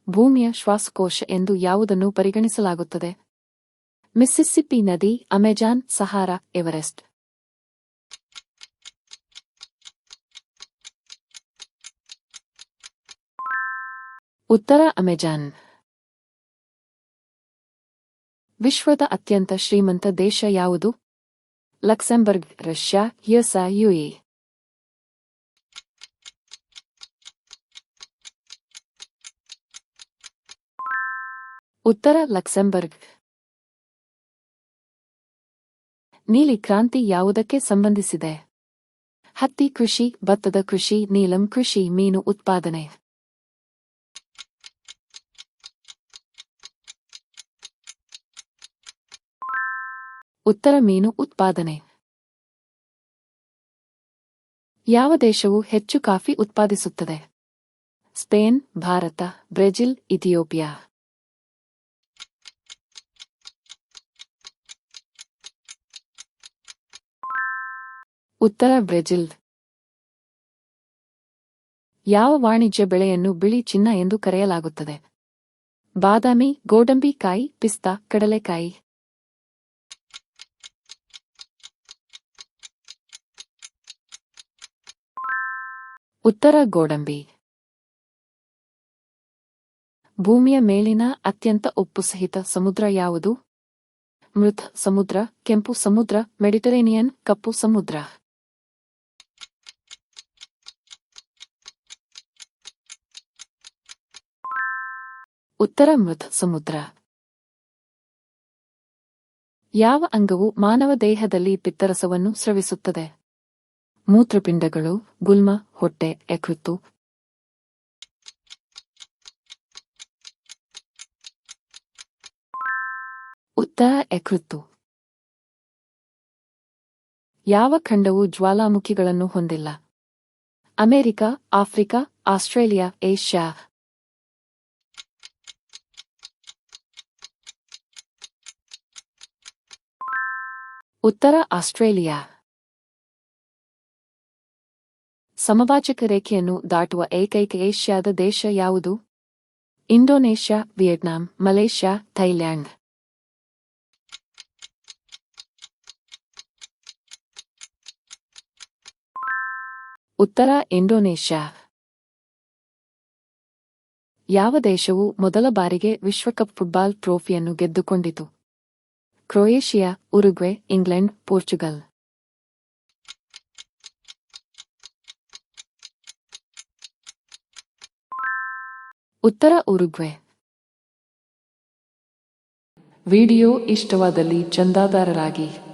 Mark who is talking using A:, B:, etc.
A: ಭೂಮಿಯ ಶ್ವಾಸಕೋಶ ಎಂದು ಯಾವುದನ್ನು ಪರಿಗಣಿಸಲಾಗುತ್ತದೆ? ಮಿಸ್ಸಿಸ್ಸಿಪ್ಪಿ ನದಿ, ಅಮೆಜಾನ್, ಸಹಾರಾ, ಎವರೆಸ್ಟ್. ಉತ್ತರ ಅಮೆಜಾನ್. ವಿಶ್ವದ ಅತ್ಯಂತ ಶ್ರೀಮಂತ ದೇಶ ಯಾವುದು? Luxembourg, Russia, USA, UAE. ಉತ್ತರ ಲಕ್ಸೆಂಬರ್ಗ್. ನೀಲಿ ಕ್ರಾಂತಿ ಯಾವುದಕ್ಕೆ ಸಂಬಂಧಿಸಿದೆ? ಹತ್ತಿ ಕೃಷಿ, ಭತ್ತದ ಕೃಷಿ, ನೀಲಂ ಕೃಷಿ, ಮೀನು ಉತ್ಪಾದನೆ. ಉತ್ತರ ಮೀನು ಉತ್ಪಾದನೆ. ಯಾವ ದೇಶವು ಹೆಚ್ಚು ಕಾಫಿ ಉತ್ಪಾದಿಸುತ್ತದೆ? Spain, Bharat, Brazil, Ethiopia. ಉತ್ತರ ಬ್ರೆಜಿಲ್. ಯಾವ ವಾಣಿಜ್ಯ ಬೆಳೆಯನ್ನು ಬಿಳಿ ಚಿನ್ನ ಎಂದು ಕರೆಯಲಾಗುತ್ತದೆ? ಬಾದಾಮಿ, ಗೋಡಂಬಿ ಕಾಯಿ, ಪಿಸ್ತಾ, ಕಡಲೆಕಾಯಿ. ಉತ್ತರ ಗೋಡಂಬಿ. ಭೂಮಿಯ ಮೇಲಿನ ಅತ್ಯಂತ ಉಪ್ಪುಸಹಿತ ಸಮುದ್ರ ಯಾವುದು? ಮೃತ ಸಮುದ್ರ, ಕೆಂಪು ಸಮುದ್ರ, ಮೆಡಿಟರೇನಿಯನ್, ಕಪ್ಪು ಸಮುದ್ರ. ಉತ್ತರ ಮೃತ ಸಮುದ್ರ. ಯಾವ ಅಂಗವು ಮಾನವ ದೇಹದಲ್ಲಿ ಪಿತ್ತರಸವನ್ನು ಸ್ರವಿಸುತ್ತದೆ? ಮೂತ್ರಪಿಂಡಗಳು, ಗುಲ್ಮ, ಹೊಟ್ಟೆ, ಯಕೃತ್ತು. ಉತ್ತರ ಯಕೃತ್ತು. ಯಾವ ಖಂಡವು ಜ್ವಾಲಾಮುಖಿಗಳನ್ನು ಹೊಂದಿಲ್ಲ? America, Africa, Australia, Asia. ಉತ್ತರ ಆಸ್ಟ್ರೇಲಿಯಾ. ಸಮಭಾಜಕ ರೇಖೆಯನ್ನು ದಾಟುವ ಏಕೈಕ ಏಷ್ಯಾದ ದೇಶ ಯಾವುದು? Indonesia, Vietnam, Malaysia, Thailand. ಉತ್ತರ ಇಂಡೋನೇಷ್ಯಾ. ಯಾವ ದೇಶವು ಮೊದಲ ಬಾರಿಗೆ ವಿಶ್ವಕಪ್ ಫುಟ್ಬಾಲ್ ಟ್ರೋಫಿಯನ್ನು ಗೆದ್ದುಕೊಂಡಿತು? Croatia, Uruguay, England, Portugal. ಉತ್ತರ ಉರುಗ್ವೆ. ವಿಡಿಯೋ ಇಷ್ಟವಾದಲ್ಲಿ ಚಂದಾದಾರರಾಗಿ.